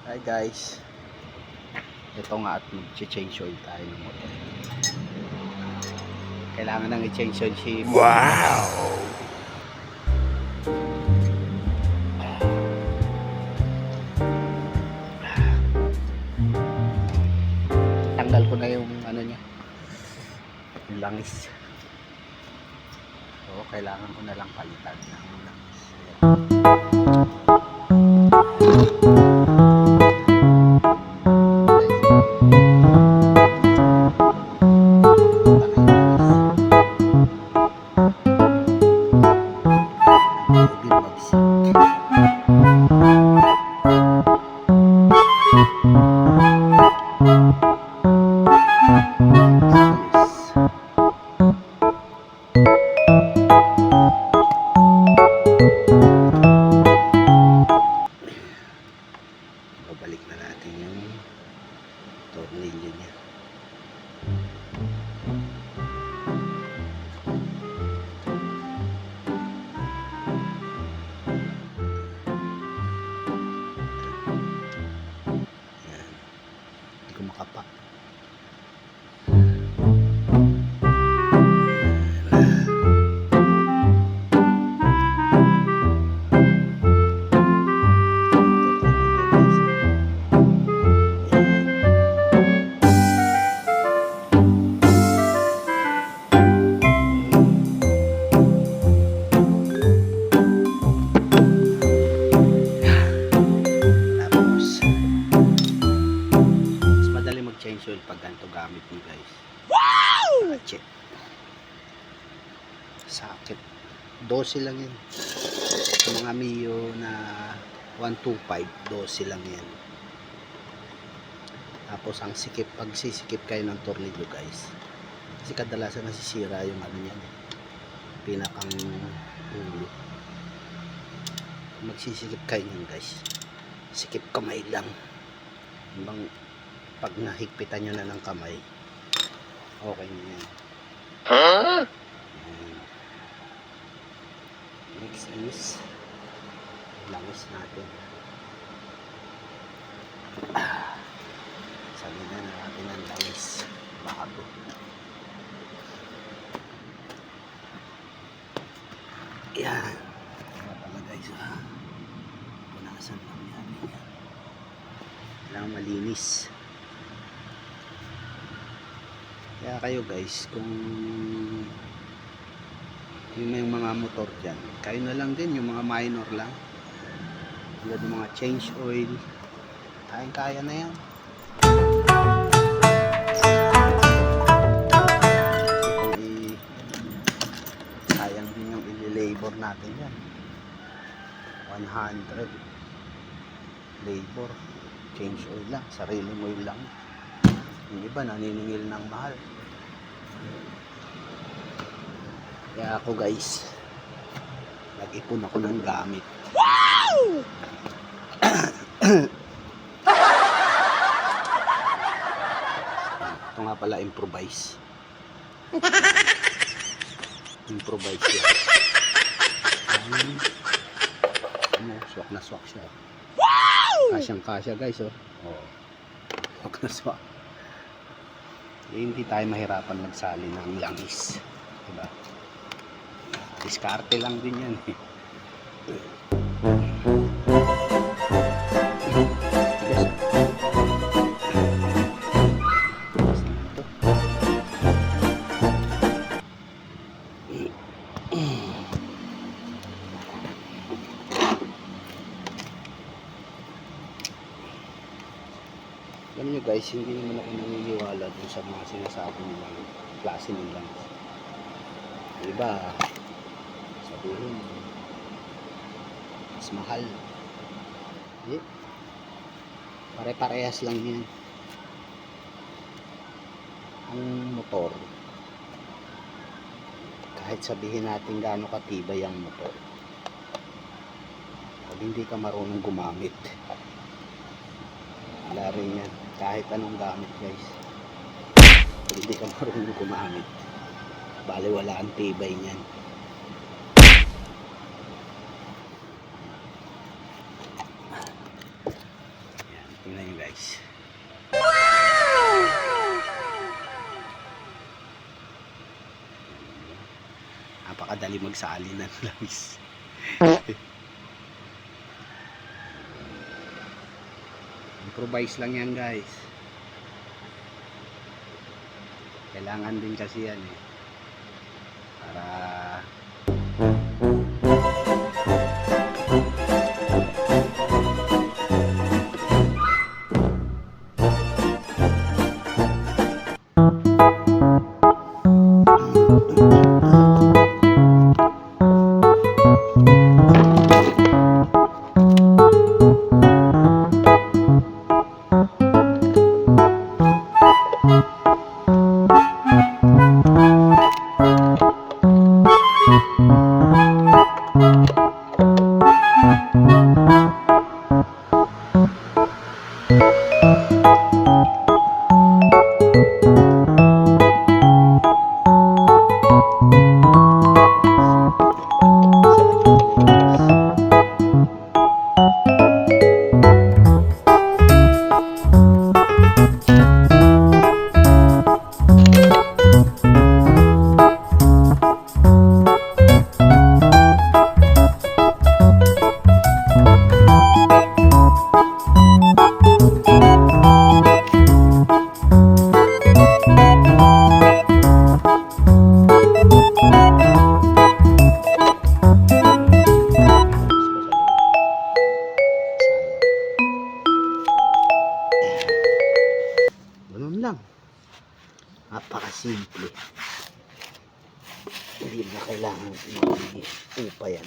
Hi guys, ito nga at mag-change oil tayo ng motor. Kailangan nang i-change oil si Wow! Tanggal ko na yung ano niya, yung langis. So kailangan ko na lang palitan ng langis. Babalik na natin yung tornilyo niya. Yan. Hindi ko makapa. Change oil pag ganito gamit nyo guys. Wow! Check. Sakit. 12 lang yan. Sa mga Mio na 125, 12 lang yan. Tapos ang sikip, pag sisikip kayo ng tornilyo guys, kasi kadalasan nasisira yung ano yan, pinakang ulo. Magsisikip kayo nyan guys, sikip kamay lang. Hanggang pag nahigpitan nyo na ng kamay, okay na yan. Huh? Next is langis natin. Sabihin na natin ang langis bago. Yan. Kaya pala guys, punasan lang yan. Kailangan malinis. Kaya kayo guys, kung yung mga motor dyan, kayo na lang din, yung mga minor lang, tulad ng mga change oil, kaya na yan. Sayang din yung i-labor natin yan, 100 labor, change oil lang, sariling oil lang. Yung iba naniningil ng mahal. Kaya ako guys, nag-ipon ako ng gamit. Wow! Ito nga pala, improvise. Improvise yan. Swak na swak siya. Wow! Kasyang kasya guys, oh. Swak na swak. Hindi tayo mahirapan magsali ng langis, diba? Diskarte lang din yan eh. Alam nyo guys, hindi naman ako naniniwala dun sa mga sinasabi nilang klase ng langis. Diba, sabihin mas mahal. Eh, pare-parehas lang yan. Ang motor, kahit sabihin natin gaano katibay ang motor, pag hindi ka marunong gumamit, wala rin yan. Kahit anong gamit guys, pag hindi ka marunong gumamit, bali wala ang tibay niyan. Tingnan nyo guys. Napakadali magsali ng langis. Improvise lang yan guys. Kailangan din kasi yan eh. Para ganun lang. Napakasimple. Hindi na kailangan mag-upa yan.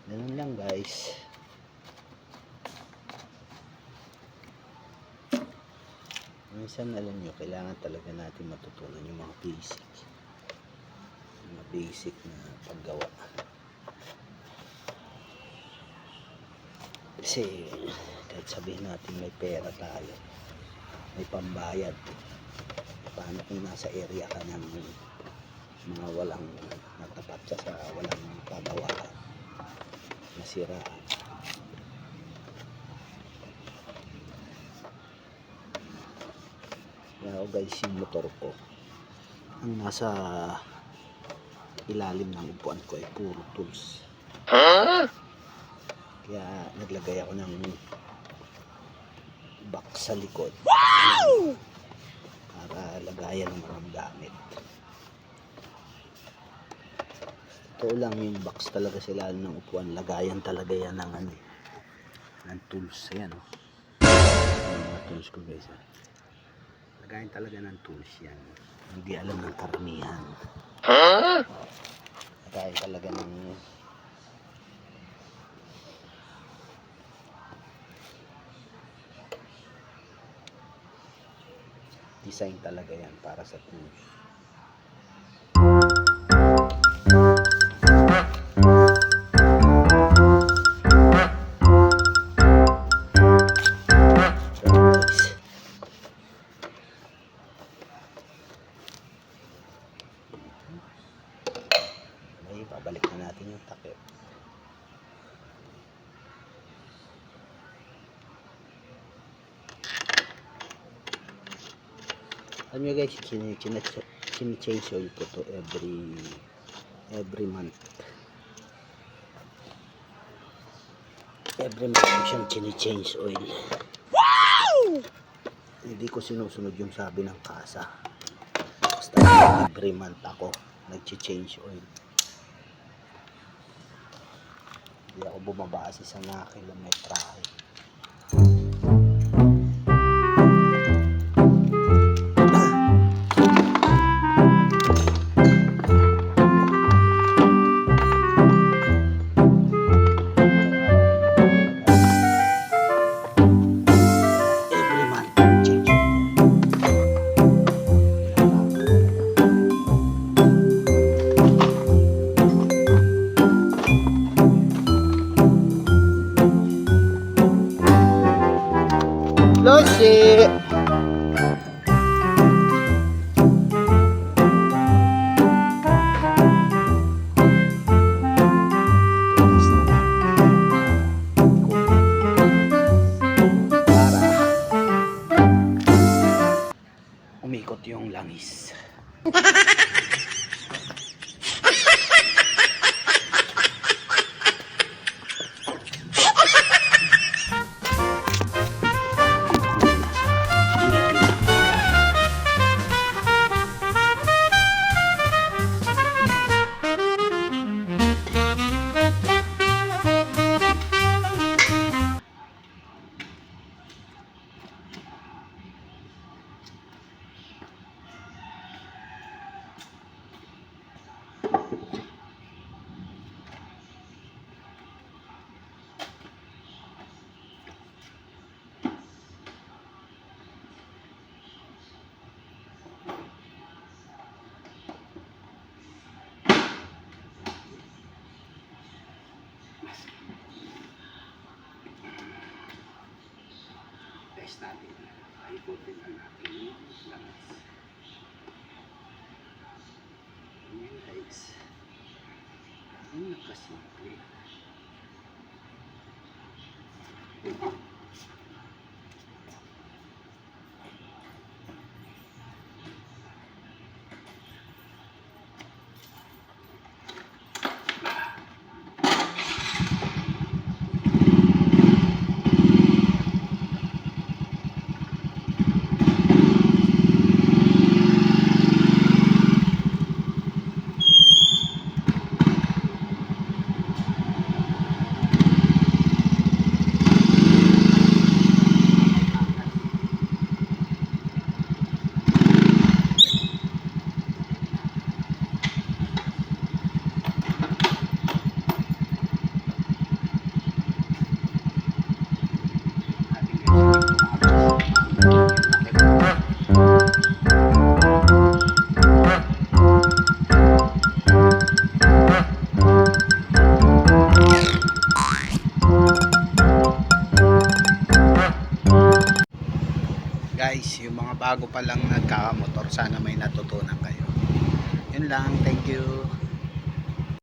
Ganun lang guys. Minsan alam nyo, kailangan talaga natin matutunan yung mga basic. Mga basic na paggawa. Kasi kahit sabihin natin may pera tayo, may pambayad, paano kung nasa area ka ng mga walang natapat sa walang pagawaan, nasiraan. Kaya ako guys, yung motor ko, ang nasa ilalim ng upuan ko ay puro tools. Kaya naglagay ako ng box sa likod. Wow! Para lagayan ng mga gamit. Ito lang yung box talaga sa ilalim ng upuan. Lagayan talaga yan ng ano, ng tools. Ayan o. Yung mga tools ko guys. Lagayan talaga ng tools yan. Hindi alam ng karamihan. Lagayan talaga ng design talaga yan para sa tools. Okay, babalik na natin yung takip. Alam nyo guys, chine-change oil ko to every month. Every month ko siyang chine-change oil. Wow! Hindi ko sinusunod yung sabi ng kasa. Basta every month ako nag-change oil. Hindi ako bumabase sa kilometrahe. Lucy! yung langis. Test natin. Ikutin na natin yung langis. Ayan guys. Ang nakasimple. Guys, yung mga bago pa lang nagkakamotor, sana may natutunan kayo. Yun lang, thank you.